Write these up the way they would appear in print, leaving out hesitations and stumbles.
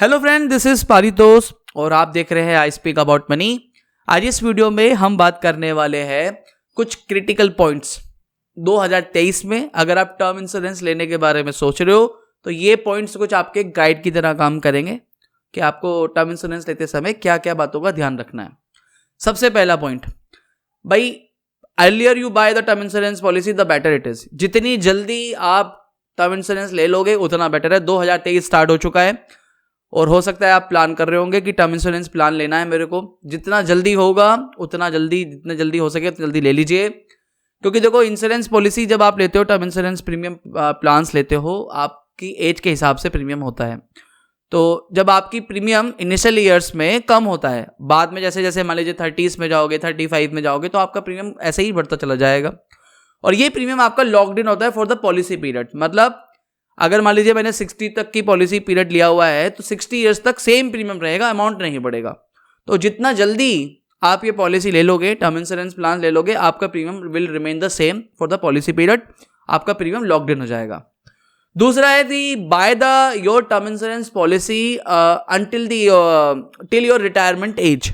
Hello friend, this is Paritosh और आप देख रहे हैं आई स्पीक अबाउट मनी। आज इस वीडियो में हम बात करने वाले हैं कुछ क्रिटिकल पॉइंट्स 2023 में। अगर आप टर्म इंश्योरेंस लेने के बारे में सोच रहे हो तो ये पॉइंट्स कुछ आपके गाइड की तरह काम करेंगे कि आपको टर्म इंश्योरेंस लेते समय क्या क्या बातों का ध्यान रखना है। सबसे पहला पॉइंट, भाई earlier you by the term insurance policy the better it is. जितनी जल्दी आप टर्म इंश्योरेंस ले लोगे उतना बेटर है। 2023 स्टार्ट हो चुका है और हो सकता है आप प्लान कर रहे होंगे कि टर्म इंश्योरेंस प्लान लेना है मेरे को। जितना जल्दी होगा उतना जल्दी, जितना जल्दी हो सके उतना जल्दी ले लीजिए, क्योंकि देखो इंश्योरेंस पॉलिसी जब आप लेते हो, टर्म इंश्योरेंस प्रीमियम प्लान्स लेते हो, आपकी एज के हिसाब से प्रीमियम होता है। तो जब आपकी प्रीमियम इनिशियल ईयर्स में कम होता है, बाद में जैसे जैसे मान लीजिए 30s में जाओगे, 35 में जाओगे तो आपका प्रीमियम ऐसे ही बढ़ता चला जाएगा। और ये प्रीमियम आपका लॉक्ड इन होता है फॉर द पॉलिसी पीरियड। मतलब अगर मान लीजिए मैंने 60 तक की पॉलिसी पीरियड लिया हुआ है तो 60 ईयर्स तक सेम प्रीमियम रहेगा, अमाउंट नहीं बढ़ेगा। तो जितना जल्दी आप ये पॉलिसी ले लोगे, टर्म इंश्योरेंस प्लान ले लोगे, आपका premium will remain the same for the policy period. आपका प्रीमियम लॉक्ड इन हो जाएगा। दूसरा है the buy the your term insurance policy until till your retirement age.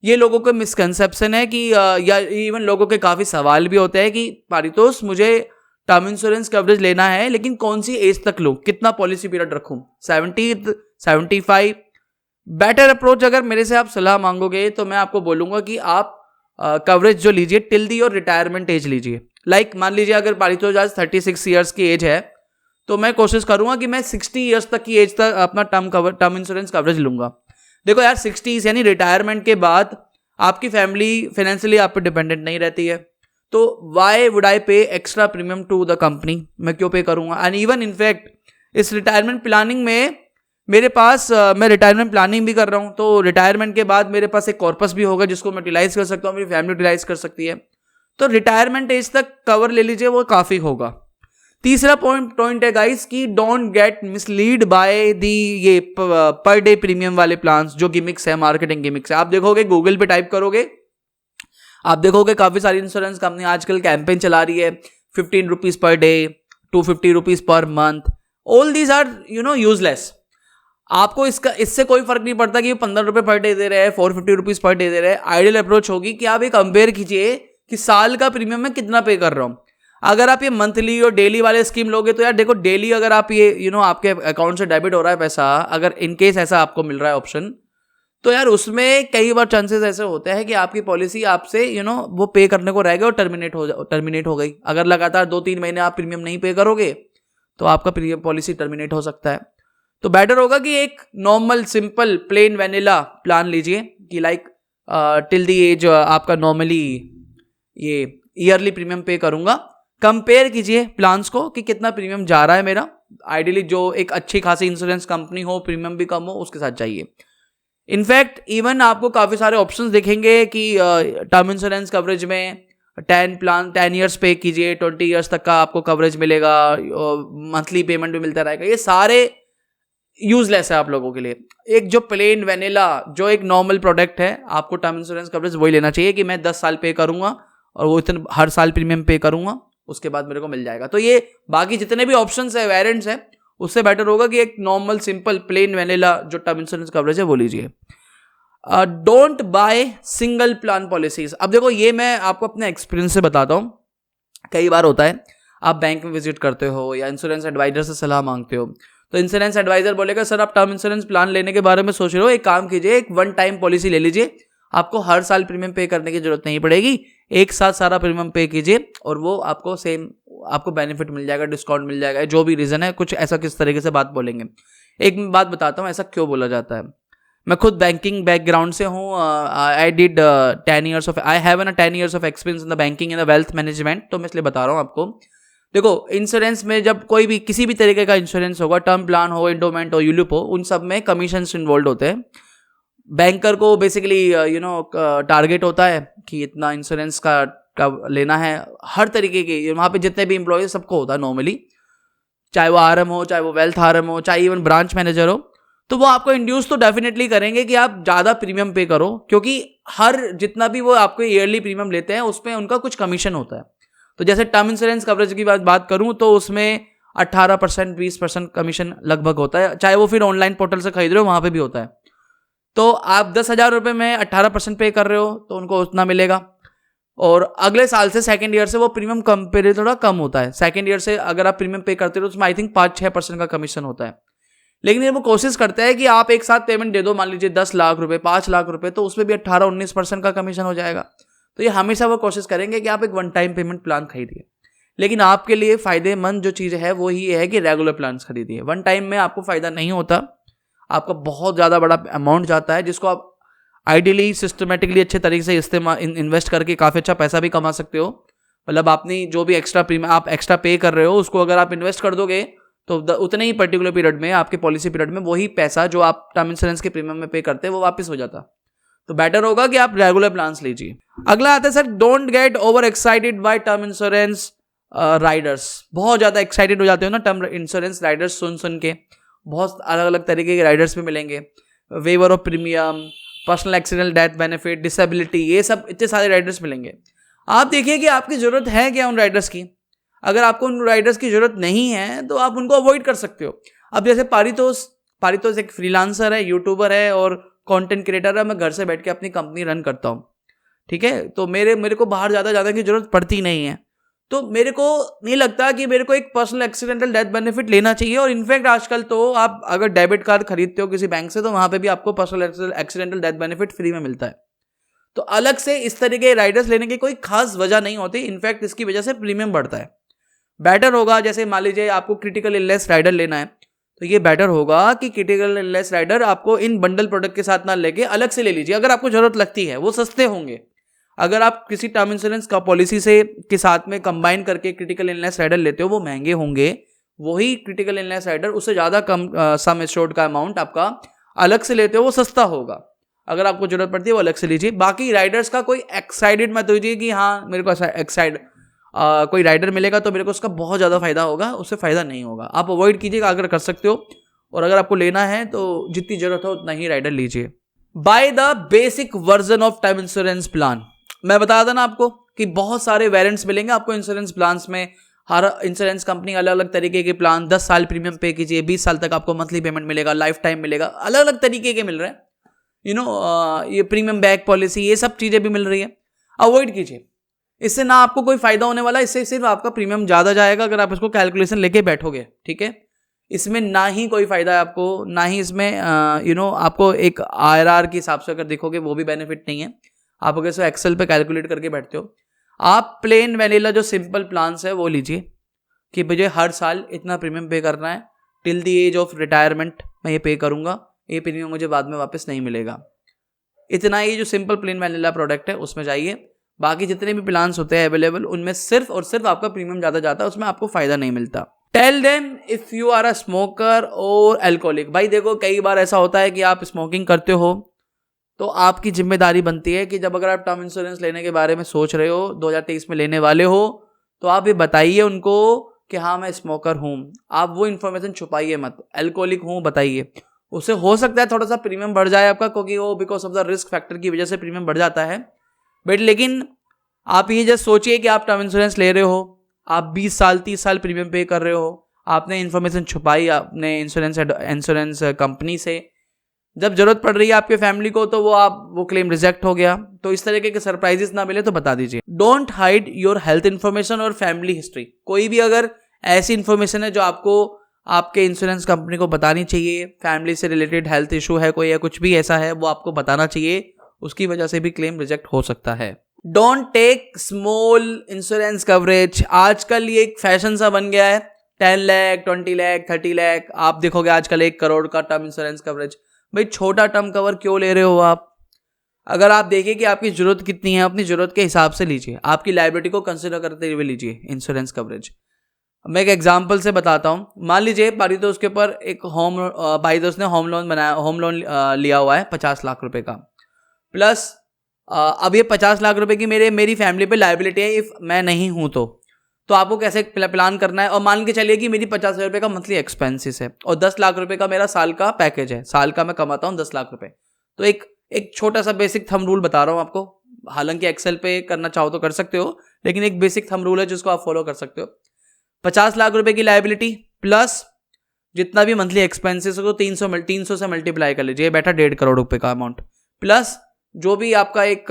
ये लोगों का मिसकंसेप्शन है कि या इवन लोगों के काफ़ी सवाल भी होते हैं कि पारितोष मुझे टर्म इंश्योरेंस कवरेज लेना है लेकिन कौन सी एज तक लूँ, कितना पॉलिसी पीरियड रखूँ, 70, 75। बेटर अप्रोच अगर मेरे से आप सलाह मांगोगे तो मैं आपको बोलूँगा कि आप कवरेज जो लीजिए till the your retirement as लीजिए। लाइक मान लीजिए अगर पारितोष आज 36 ईयर्स की एज है तो मैं कोशिश करूँगा कि मैं 60 ईयर्स तक की एज तक अपना टर्म इंश्योरेंस कवरेज लूँगा। देखो यार, 60 यानी रिटायरमेंट के बाद आपकी फैमिली फाइनेंशियली आप पे डिपेंडेंट नहीं रहती है, तो Y would I pay extra premium to the company. मैं क्यों पे करूँगा? एंड इवन इनफैक्ट इस रिटायरमेंट प्लानिंग में मेरे पास मैं रिटायरमेंट प्लानिंग भी कर रहा हूँ, तो रिटायरमेंट के बाद मेरे पास एक कॉर्पस भी होगा जिसको मैं यूटिलाइज कर सकता हूँ, मेरी फैमिली यूटिलाइज कर सकती है। तो रिटायरमेंट एज तक कवर ले लीजिए, वो काफ़ी होगा। तीसरा पॉइंट है गाइस कि don't get mislead by the ये पर डे प्रीमियम वाले प्लान्स जो गिमिक्स है, मार्केटिंग गिमिक्स है। आप देखोगे गूगल पे टाइप करोगे, आप देखोगे काफ़ी सारी इंश्योरेंस कंपनी आजकल कैंपेन चला रही है, 15 rupees per day, 250 rupees per month. All these are useless. आपको इससे कोई फर्क नहीं पड़ता कि 15 रुपये पर डे दे रहे हैं, 450 रुपीज़ पर डे दे रहे हैं। आइडियल अप्रोच होगी कि आप ये कंपेयर कीजिए कि साल का प्रीमियम मैं कितना पे कर रहा हूँ। अगर आप ये मंथली और डेली वाले स्कीम लोगे तो यार देखो, डेली अगर आप ये आपके अकाउंट से डेबिट हो रहा है पैसा, अगर इनकेस ऐसा आपको मिल रहा है ऑप्शन, तो यार उसमें कई बार चांसेस ऐसे होते हैं कि आपकी पॉलिसी आपसे वो पे करने को रह गई और टर्मिनेट हो गई। अगर लगातार 2-3 महीने आप प्रीमियम नहीं पे करोगे तो आपका प्रीमियम पॉलिसी टर्मिनेट हो सकता है। तो बेटर होगा कि एक normal simple plain vanilla plan लीजिए कि लाइक टिल दी एज आपका नॉर्मली ये ईयरली प्रीमियम पे करूंगा। कंपेयर कीजिए प्लान्स को कि कितना प्रीमियम जा रहा है मेरा। आइडियली जो एक अच्छी खासी इंश्योरेंस कंपनी हो, प्रीमियम भी कम हो, उसके साथ चाहिए। इनफैक्ट इवन आपको काफ़ी सारे ऑप्शंस दिखेंगे कि टर्म इंश्योरेंस कवरेज में 10 ईयर्स पे कीजिए, 20 ईयर्स तक का आपको कवरेज मिलेगा, मंथली पेमेंट भी मिलता रहेगा। ये सारे यूजलेस है आप लोगों के लिए। एक जो प्लेन वेनिला जो एक नॉर्मल प्रोडक्ट है, आपको टर्म इंश्योरेंस कवरेज वही लेना चाहिए कि मैं 10 साल पे करूँगा और वो इतने हर साल प्रीमियम पे करूँगा, उसके बाद मेरे को मिल जाएगा। तो ये बाकी जितने भी ऑप्शंस है, वेरिएंट्स है, उससे बेटर होगा कि एक नॉर्मल सिंपल प्लेन वैनिला जो टर्म इंश्योरेंस कवरेज है वो लीजिए। Don't by single plan policies. अब देखो, ये मैं आपको अपने एक्सपीरियंस से बताता हूँ। कई बार होता है आप बैंक में विजिट करते हो या इंश्योरेंस एडवाइजर से सलाह मांगते हो, तो इंश्योरेंस एडवाइजर बोलेगा सर आप टर्म इंश्योरेंस प्लान लेने के बारे में सोच रहे हो, एक काम कीजिए, एक 1 टाइम पॉलिसी ले लीजिए, आपको हर साल प्रीमियम पे करने की जरूरत नहीं पड़ेगी, एक साथ सारा प्रीमियम पे कीजिए और वो आपको बेनिफिट मिल जाएगा, डिस्काउंट मिल जाएगा। जो भी रीज़न है, कुछ ऐसा किस तरीके से बात बोलेंगे। एक बात बताता हूँ ऐसा क्यों बोला जाता है। मैं खुद बैंकिंग बैकग्राउंड से हूँ। I have 10 years of experience in the banking in the wealth management. तो मैं इसलिए बता रहा हूँ आपको। देखो, इंश्योरेंस में जब कोई भी किसी भी तरीके का इंश्योरेंस होगा, टर्म प्लान हो, एंडोमेंट हो, यूलिप हो, उन सब में कमीशंस इन्वॉल्व होते हैं। बैंकर को बेसिकली टारगेट होता है कि इतना इंश्योरेंस का लेना है। हर तरीके के वहाँ पे जितने भी एम्प्लॉय सबको होता है नॉर्मली, चाहे वो RM हो, चाहे वो वेल्थ RM हो, चाहे इवन ब्रांच मैनेजर हो, तो वो आपको इंड्यूस तो डेफिनेटली करेंगे कि आप ज़्यादा प्रीमियम पे करो, क्योंकि हर जितना भी वो आपको ईयरली प्रीमियम लेते हैं उसमें उनका कुछ कमीशन होता है। तो जैसे टर्म इंश्योरेंस कवरेज की बात करूँ तो उसमें 18% 20% कमीशन लगभग होता है, चाहे वो फिर ऑनलाइन पोर्टल से खरीद रहे हो वहाँ पे भी होता है। तो आप 10,000 रुपये में 18% पे कर रहे हो तो उनको उतना मिलेगा, और अगले साल से सेकंड ईयर से वो प्रीमियम कंपेयर थोड़ा कम होता है। सेकंड ईयर से अगर आप प्रीमियम पे करते हो तो उसमें आई थिंक 5-6% का कमीशन होता है। लेकिन ये वो कोशिश करता है कि आप एक साथ पेमेंट दे दो, मान लीजिए 10 लाख रुपए 5 लाख रुपए, तो उसमें भी 18-19% का कमीशन हो जाएगा। तो ये हमेशा वो कोशिश करेंगे कि आप एक वन टाइम पेमेंट प्लान खरीदिए। लेकिन आपके लिए फायदेमंद जो चीज़ है वो ही है कि रेगुलर प्लान खरीदिए। वन टाइम में आपको फायदा नहीं होता, आपका बहुत ज़्यादा बड़ा अमाउंट जाता है जिसको आप आइडियली सिस्टमेटिकली अच्छे तरीके से इन्वेस्ट करके काफ़ी अच्छा पैसा भी कमा सकते हो। मतलब आपने जो भी एक्स्ट्रा प्रीमियम आप एक्स्ट्रा पे कर रहे हो उसको अगर आप इन्वेस्ट कर दोगे तो उतने ही पर्टिकुलर पीरियड में, आपके पॉलिसी पीरियड में, वही पैसा जो आप टर्म इंश्योरेंस के प्रीमियम में पे करते हैं वो वापस हो जाता। तो बेटर होगा कि आप रेगुलर प्लान्स लीजिए। अगला आता है sir, don't get over excited by term insurance Riders. बहुत ज़्यादा एक्साइटेड हो जाते हो ना टर्म इंश्योरेंस राइडर्स सुन के। बहुत अलग अलग तरीके के राइडर्स भी मिलेंगे, waiver of premium, personal accident death benefit, disability, ये सब इतने सारे राइडर्स मिलेंगे। आप देखिए कि आपकी ज़रूरत है क्या उन राइडर्स की। अगर आपको उन राइडर्स की ज़रूरत नहीं है तो आप उनको अवॉइड कर सकते हो। अब जैसे पारितोष एक फ्रीलांसर है, यूट्यूबर है और कंटेंट क्रिएटर है। मैं घर से बैठ के अपनी कंपनी रन करता हूँ, ठीक है। तो मेरे को बाहर ज़्यादा जाने की ज़रूरत पड़ती नहीं है। तो मेरे को नहीं लगता कि मेरे को एक पर्सनल एक्सीडेंटल डेथ बेनिफिट लेना चाहिए। और इनफैक्ट आजकल तो आप अगर डेबिट कार्ड खरीदते हो किसी बैंक से तो वहाँ पे भी आपको personal accidental death benefit free में मिलता है। तो अलग से इस तरीके के राइडर्स लेने की कोई खास वजह नहीं होती। इनफैक्ट इसकी वजह से प्रीमियम बढ़ता है। बेटर होगा, जैसे मान लीजिए आपको क्रिटिकल इलनेस राइडर लेना है तो ये बेटर होगा कि क्रिटिकल इलनेस राइडर आपको इन बंडल प्रोडक्ट के साथ ना लेके अलग से ले लीजिए अगर आपको जरूरत लगती है। वो सस्ते होंगे। अगर आप किसी टर्म इंश्योरेंस का पॉलिसी से के साथ में कंबाइन करके क्रिटिकल इलनेस राइडर लेते हो वो महंगे होंगे। वही क्रिटिकल इलनेस राइडर उससे ज़्यादा कम सम एश्योर्ड का अमाउंट आपका अलग से लेते हो वो सस्ता होगा। अगर आपको जरूरत पड़ती है वो अलग से लीजिए। बाकी राइडर्स का कोई एक्साइटेड मत होइए कि हाँ मेरे को कोई राइडर मिलेगा तो मेरे को उसका बहुत ज़्यादा फायदा होगा, उससे फ़ायदा नहीं होगा। आप अवॉइड कीजिएगा अगर कर सकते हो। और अगर आपको लेना है तो जितनी ज़रूरत हो उतना ही राइडर लीजिए। By the basic version of term insurance plan. मैं बता था ना आपको कि बहुत सारे वेरिएंट्स मिलेंगे आपको इंश्योरेंस प्लान्स में। हर इंश्योरेंस कंपनी अलग अलग तरीके के प्लान, 10 साल प्रीमियम पे कीजिए, 20 साल तक आपको मंथली पेमेंट मिलेगा, लाइफ टाइम मिलेगा, अलग अलग तरीके के मिल रहे हैं। ये प्रीमियम बैक पॉलिसी, ये सब चीज़ें भी मिल रही है। अवॉइड कीजिए, इससे ना आपको कोई फायदा होने वाला है, इससे सिर्फ आपका प्रीमियम ज़्यादा जाएगा अगर आप इसको कैलकुलेशन लेके बैठोगे, ठीक है। इसमें ना ही कोई फायदा है आपको, ना ही इसमें आपको एक IRR के हिसाब से अगर देखोगे वो भी बेनिफिट नहीं है। आप अगर इसको एक्सेल पे कैलकुलेट करके बैठते हो, आप प्लेन वैनिला जो सिंपल प्लान्स है वो लीजिए कि मुझे हर साल इतना प्रीमियम पे करना है, till the age of retirement मैं ये पे करूँगा, ये प्रीमियम मुझे बाद में वापस नहीं मिलेगा। इतना ही जो सिंपल प्लेन वैनिला प्रोडक्ट है उसमें जाइए। बाकी जितने भी प्लान्स होते हैं अवेलेबल उनमें सिर्फ और सिर्फ आपका प्रीमियम ज़्यादा जाता है, उसमें आपको फ़ायदा नहीं मिलता। Tell them if you are a smoker और एल्कोहलिक। भाई देखो कई बार ऐसा होता है कि आप स्मोकिंग करते हो तो आपकी जिम्मेदारी बनती है कि जब अगर आप टर्म इंश्योरेंस लेने के बारे में सोच रहे हो, 2023 में लेने वाले हो, तो आप ये बताइए उनको कि हाँ मैं स्मोकर हूँ। आप वो इन्फॉर्मेशन छुपाइए मत, एल्कोहलिक हूँ बताइए। उससे हो सकता है थोड़ा सा प्रीमियम बढ़ जाए आपका, क्योंकि वो because of the risk factor की वजह से प्रीमियम बढ़ जाता है। बट लेकिन आप ये जस्ट सोचिए कि आप टर्म इंश्योरेंस ले रहे हो, आप 20 साल 30 साल प्रीमियम पे कर रहे हो, आपने इन्फॉर्मेशन छुपाई आपने इंश्योरेंस कंपनी से, जब जरूरत पड़ रही है आपके फैमिली को तो वो क्लेम रिजेक्ट हो गया। तो इस तरीके के सरप्राइजेस ना मिले तो बता दीजिए। Don't hide your health information और फैमिली हिस्ट्री। कोई भी अगर ऐसी इन्फॉर्मेशन है जो आपको आपके इंश्योरेंस कंपनी को बतानी चाहिए, फैमिली से रिलेटेड हेल्थ इशू है कोई या कुछ भी ऐसा है वो आपको बताना चाहिए, उसकी वजह से भी क्लेम रिजेक्ट हो सकता है। Don't take small insurance coverage. आजकल ये एक फैशन सा बन गया है, 10 लाख 20 लाख 30 लाख, आप देखोगे आजकल 1 करोड़ का टर्म इंश्योरेंस कवरेज। भाई छोटा टर्म कवर क्यों ले रहे हो आप? अगर आप देखिए कि आपकी जरूरत कितनी है, अपनी जरूरत के हिसाब से लीजिए, आपकी लायबिलिटी को कंसिडर करते हुए लीजिए इंश्योरेंस कवरेज। मैं एक एग्जांपल से बताता हूँ। मान लीजिए पारितोष के ऊपर एक पारितोष ने होम लोन लिया हुआ है 50 लाख रुपए का, प्लस अब ये 50 लाख रुपए की मेरी फैमिली पे लायबिलिटी है इफ मैं नहीं हूँ तो आपको कैसे प्लान करना है। और मान के चलिए कि मेरी 50,000 रुपये का मंथली एक्सपेंसेस है और 10 लाख रुपए का मेरा साल का पैकेज है, साल का मैं कमाता हूँ 10 लाख रुपए। तो एक छोटा सा बेसिक थंब रूल बता रहा हूँ आपको, हालांकि एक्सेल पे करना चाहो तो कर सकते हो, लेकिन एक बेसिक थंब रूल है जिसको आप फॉलो कर सकते हो। 50 लाख रुपए की लाइबिलिटी प्लस जितना भी मंथली एक्सपेंसेस हो 300 से मल्टीप्लाई कर लीजिए, बैठा 1.5 करोड़ रुपए का अमाउंट, प्लस जो भी आपका एक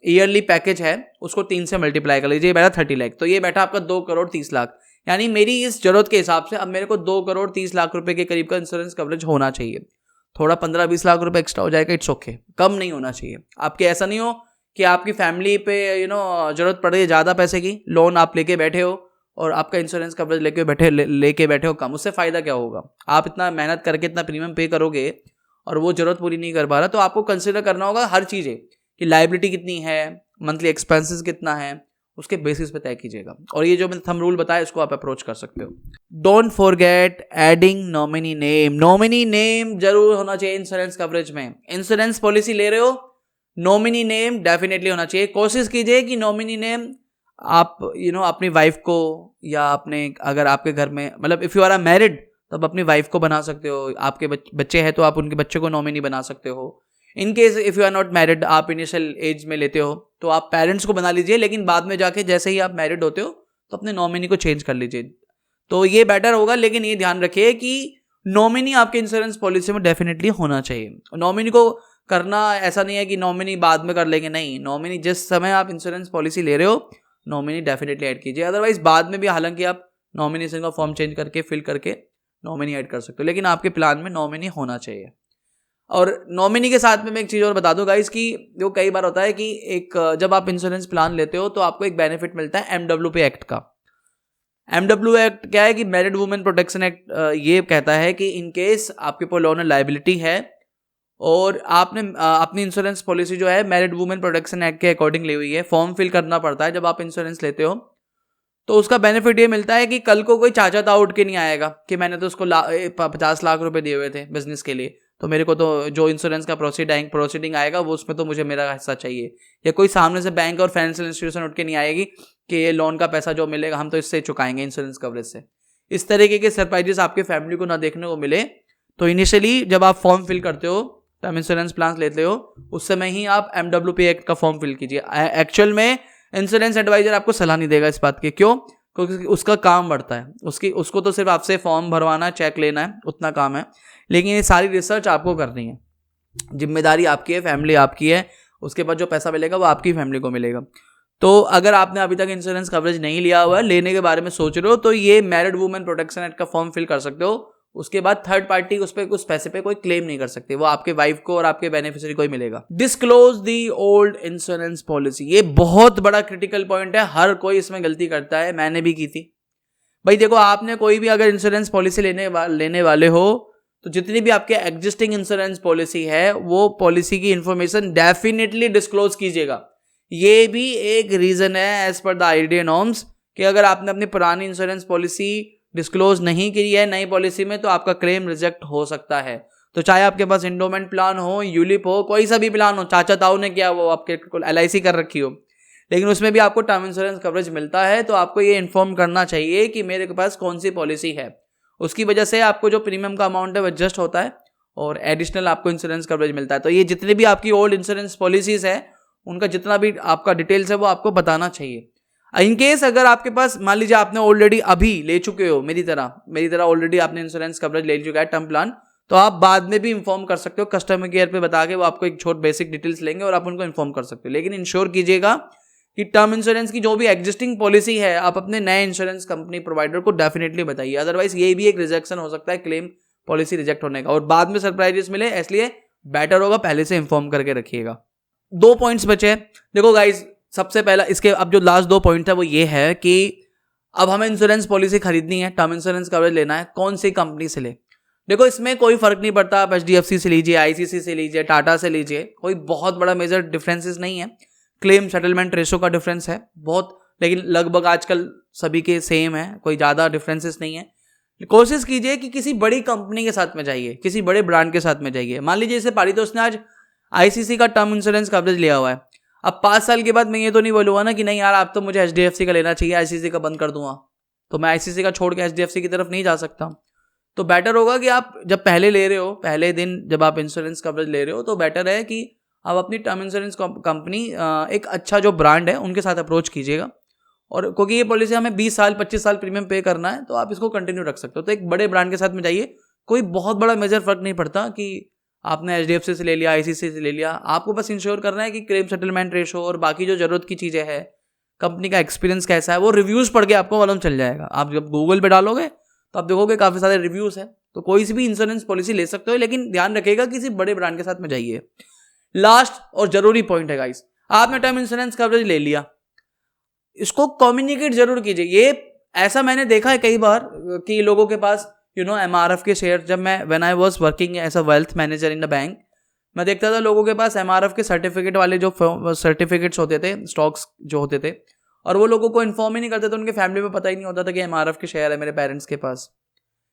ईयरली पैकेज है उसको 3 से मल्टीप्लाई कर लीजिए, बैठा 30 लाख। तो ये बैठा आपका 2 करोड़ 30 लाख। यानी मेरी इस जरूरत के हिसाब से अब मेरे को 2 करोड़ 30 लाख रुपए के करीब का इंश्योरेंस कवरेज होना चाहिए। थोड़ा 15-20 लाख रुपए एक्स्ट्रा हो जाएगा, इट्स ओके, कम नहीं होना चाहिए। आपके ऐसा नहीं हो कि आपकी फैमिली पे जरूरत पड़ रही है ज़्यादा पैसे की, लोन आप लेके बैठे हो और आपका इंश्योरेंस कवरेज लेके बैठे हो कम, उससे फ़ायदा क्या होगा? आप इतना मेहनत करके इतना प्रीमियम पे करोगे और वो ज़रूरत पूरी नहीं कर पा रहा, तो आपको कंसिडर करना होगा हर चीज़ें कि लाइबिलिटी कितनी है, मंथली एक्सपेंसेस कितना है, उसके बेसिस पे तय कीजिएगा। और ये जो मैंने थंब रूल बताया इसको आप अप्रोच कर सकते हो। Don't forget adding nominee name. Nominee name जरूर होना चाहिए इंश्योरेंस कवरेज में। इंश्योरेंस पॉलिसी ले रहे हो, नॉमिनी नेम डेफिनेटली होना चाहिए। कोशिश कीजिए कि नॉमिनी नेम आप अपनी वाइफ को या अपने, अगर आपके घर में मतलब इफ़ यू आर मैरिड तब अपनी वाइफ को बना सकते हो, आपके बच्चे हैं तो आप उनके बच्चे को नॉमिनी बना सकते हो। In case if you are not married, आप इनिशियल एज में लेते हो तो आप पेरेंट्स को बना लीजिए, लेकिन बाद में जाके जैसे ही आप मैरिड होते हो तो अपने नॉमिनी को चेंज कर लीजिए, तो ये बेटर होगा। लेकिन ये ध्यान रखिए कि नॉमिनी आपके इंश्योरेंस पॉलिसी में डेफिनेटली होना चाहिए। नॉमिनी को करना ऐसा नहीं है कि नॉमिनी बाद में कर लेंगे, नहीं, नॉमिनी जिस समय आप इंश्योरेंस पॉलिसी ले रहे हो नॉमिनी डेफिनेटली ऐड कीजिए। अदरवाइज बाद में भी हालांकि आप नॉमिनेशन का फॉर्म चेंज करके फिल करके नॉमिनी ऐड कर सकते हो, लेकिन आपके प्लान में नॉमिनी होना चाहिए। और नॉमिनी के साथ में मैं एक चीज़ और बता दूं गाइस कि जो कई बार होता है कि एक जब आप इंश्योरेंस प्लान लेते हो तो आपको एक बेनिफिट मिलता है MWP एक्ट का। MWP एक्ट क्या है कि मैरिड वुमेन प्रोटेक्शन एक्ट ये कहता है कि इन केस आपके ऊपर लोन लायबिलिटी है और आपने अपनी इंश्योरेंस पॉलिसी जो है मैरिड वुमेन प्रोटेक्शन एक्ट के अकॉर्डिंग ली हुई है, फॉर्म फिल करना पड़ता है जब आप इंश्योरेंस लेते हो, तो उसका बेनिफिट ये मिलता है कि कल को कोई चाचा ताऊ उठ के नहीं आएगा कि मैंने तो उसको 50 लाख रुपए दिए हुए थे बिजनेस के लिए, तो मेरे को तो जो इंश्योरेंस का प्रोसीडिंग आएगा वो उसमें तो मुझे मेरा हिस्सा चाहिए। या कोई सामने से बैंक और फाइनेंशियल इंस्टीट्यूशन उठ के नहीं आएगी कि ये लोन का पैसा जो मिलेगा हम तो इससे चुकाएंगे इंश्योरेंस कवरेज से। इस तरीके के सरप्राइजेस आपके फैमिली को ना देखने को मिले, तो इनिशियली जब आप फॉर्म फिल करते हो, टर्म इंश्योरेंस प्लान लेते हो, उस समय ही आप MWP एक्ट का फॉर्म फिल कीजिए। एक्चुअल में इंश्योरेंस एडवाइजर आपको सलाह नहीं देगा इस बात की, क्यों? क्योंकि उसका काम बढ़ता है, उसको तो सिर्फ आपसे फॉर्म भरवाना, चेक लेना है, उतना काम है, लेकिन ये सारी रिसर्च आपको करनी है। जिम्मेदारी आपकी है, फैमिली आपकी है, उसके बाद जो पैसा मिलेगा वो आपकी फैमिली को मिलेगा। तो अगर आपने अभी तक इंश्योरेंस कवरेज नहीं लिया हुआ है, लेने के बारे में सोच रहे हो, तो ये मैरिड वुमेन प्रोटेक्शन एक्ट का फॉर्म फिल कर सकते हो। उसके बाद थर्ड पार्टी उस पर कुछ पैसे पे कोई क्लेम नहीं कर सकते, वो आपके वाइफ को और आपके बेनिफिशियरी को ही मिलेगा। Disclose the old insurance policy, ये बहुत बड़ा क्रिटिकल पॉइंट है, हर कोई इसमें गलती करता है, मैंने भी की थी। भाई देखो, आपने कोई भी अगर इंश्योरेंस पॉलिसी लेने वाले हो तो जितनी भी आपके एग्जिस्टिंग इंश्योरेंस पॉलिसी है वो पॉलिसी की इंफॉर्मेशन डेफिनेटली डिस्क्लोज कीजिएगा। ये भी एक रीजन है as per the IRDAI norms कि अगर आपने अपनी पुरानी इंश्योरेंस पॉलिसी डिस्क्लोज नहीं की है नई पॉलिसी में तो आपका क्लेम रिजेक्ट हो सकता है। तो चाहे आपके पास इंडोमेंट प्लान हो, यूलिप हो, कोई सा भी प्लान हो, चाचा ताऊ ने किया वो आपके LIC कर रखी हो, लेकिन उसमें भी आपको टर्म इंश्योरेंस कवरेज मिलता है, तो आपको ये इन्फॉर्म करना चाहिए कि मेरे पास कौन सी पॉलिसी है। उसकी वजह से आपको जो प्रीमियम का अमाउंट है वो एडजस्ट होता है और एडिशनल आपको इंश्योरेंस कवरेज मिलता है। तो ये जितनी भी आपकी ओल्ड इंश्योरेंस पॉलिसीज है उनका जितना भी आपका डिटेल्स है वो आपको बताना चाहिए। इनकेस अगर आपके पास मान लीजिए आपने ऑलरेडी अभी ले चुके हो, मेरी तरह ऑलरेडी आपने इंश्योरेंस कवरेज ले चुका है टर्म प्लान, तो आप बाद में भी इन्फॉर्म कर सकते हो, कस्टमर केयर पे बता के वो आपको एक छोट बेसिक डिटेल्स लेंगे और आप उनको इन्फॉर्म कर सकते हो। लेकिन इंश्योर कीजिएगा कि टर्म इंश्योरेंस की जो भी एग्जिस्टिंग पॉलिसी है आप अपने नए इंश्योरेंस कंपनी प्रोवाइडर को डेफिनेटली बताइए, अदरवाइज ये भी एक रिजेक्शन हो सकता है क्लेम पॉलिसी रिजेक्ट होने का और बाद में सरप्राइजेस मिले, इसलिए बेटर होगा पहले से इन्फॉर्म करके रखिएगा। 2 पॉइंट्स बचे। देखो गाइज, सबसे पहला इसके अब जो लास्ट 2 पॉइंट है वो ये है कि अब हमें इंश्योरेंस पॉलिसी खरीदनी है, टर्म इंश्योरेंस कवरेज लेना है, कौन सी कंपनी से ले। देखो इसमें कोई फर्क नहीं पड़ता, आप HDFC से लीजिए, ICICI से लीजिए, टाटा से लीजिए, कोई बहुत बड़ा मेजर डिफरेंसेस नहीं है। क्लेम सेटलमेंट रेशो का डिफरेंस है बहुत, लेकिन लगभग आजकल सभी के सेम है, कोई ज़्यादा डिफरेंसेस नहीं है। कोशिश कीजिए कि किसी बड़ी कंपनी के साथ में जाइए, किसी बड़े ब्रांड के साथ में जाइए। मान लीजिए जैसे पारितोष ने आज ICICI का टर्म इंश्योरेंस कवरेज लिया हुआ है, अब 5 साल के बाद मैं ये तो नहीं बोलूँगा ना कि नहीं यार आप तो मुझे HDFC का लेना चाहिए, ICICI का बंद कर दूंगा, तो मैं ICICI का छोड़ के HDFC की तरफ नहीं जा सकता। तो बेटर होगा कि आप जब पहले ले रहे हो, पहले दिन जब आप इंश्योरेंस कवरेज ले रहे हो, तो बेटर है कि आप अपनी टर्म इंश्योरेंस कंपनी एक अच्छा जो ब्रांड है उनके साथ अप्रोच कीजिएगा और क्योंकि ये पॉलिसी हमें 20 साल 25 साल प्रीमियम पे करना है, तो आप इसको कंटिन्यू रख सकते हो। तो एक बड़े ब्रांड के साथ में जाइए, कोई बहुत बड़ा मेजर फर्क नहीं पड़ता कि आपने HDFC से ले लिया, ICICI से ले लिया, आपको बस इंश्योर करना है कि क्लेम सेटलमेंट रेशो और बाकी जो जरूरत की चीज़ें हैं, कंपनी का एक्सपीरियंस कैसा है, वो रिव्यूज़ पढ़ के आपको मालूम चल जाएगा। आप जब गूगल पे डालोगे तो आप देखोगे काफ़ी सारे रिव्यूज़ हैं। तो कोई सी भी इंश्योरेंस पॉलिसी ले सकते हो, लेकिन ध्यान रखिएगा किसी बड़े ब्रांड के साथ में जाइए। लास्ट और जरूरी पॉइंट है गाइस, आपने टर्म इंश्योरेंस कवरेज ले लिया, इसको कम्युनिकेट जरूर कीजिए। ये ऐसा मैंने देखा है कई बार कि लोगों के पास MRF के शेयर, जब मैं when I was working as a wealth manager in the bank, मैं देखता था लोगों के पास MRF के सर्टिफिकेट वाले जो सर्टिफिकेट्स होते थे, स्टॉक्स जो होते थे, और वो लोगों को इन्फॉर्म ही नहीं करते थे, उनके फैमिली में पता ही नहीं होता था कि MRF के शेयर है मेरे पेरेंट्स के पास।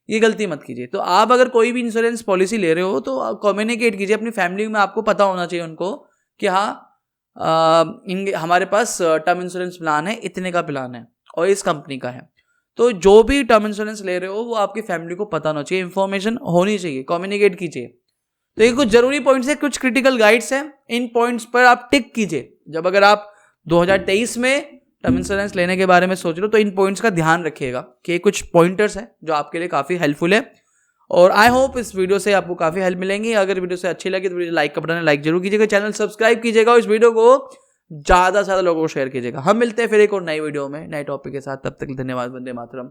ये गलती मत कीजिए। तो आप अगर कोई भी इंश्योरेंस पॉलिसी ले रहे हो तो कम्युनिकेट कीजिए अपनी फैमिली में, आपको पता होना चाहिए उनको कि हाँ हमारे पास टर्म इंश्योरेंस प्लान है, इतने का प्लान है और इस कंपनी का है। तो जो भी टर्म इंश्योरेंस ले रहे हो वो आपकी फैमिली को पता होना चाहिए, इंफॉर्मेशन होनी चाहिए, कम्युनिकेट कीजिए। तो ये कुछ जरूरी पॉइंट्स है, कुछ क्रिटिकल गाइड्स हैं, इन पॉइंट्स पर आप टिक कीजिए। जब अगर आप 2023 में टर्म इंश्योरेंस लेने के बारे में सोच रहे हो तो इन पॉइंट्स का ध्यान रखिएगा कि ये कुछ पॉइंटर्स हैं जो आपके लिए काफ़ी हेल्पफुल है। और आई होप इस वीडियो से आपको काफ़ी हेल्प मिलेंगी। अगर वीडियो से अच्छी लगी तो वीडियो लाइक का बटन लाइक जरूर कीजिएगा, चैनल सब्सक्राइब कीजिएगा और इस वीडियो को ज़्यादा से ज़्यादा लोगों को शेयर कीजिएगा। हम मिलते हैं फिर एक और नई वीडियो में नए टॉपिक के साथ, तब तक धन्यवाद। वंदे मातरम।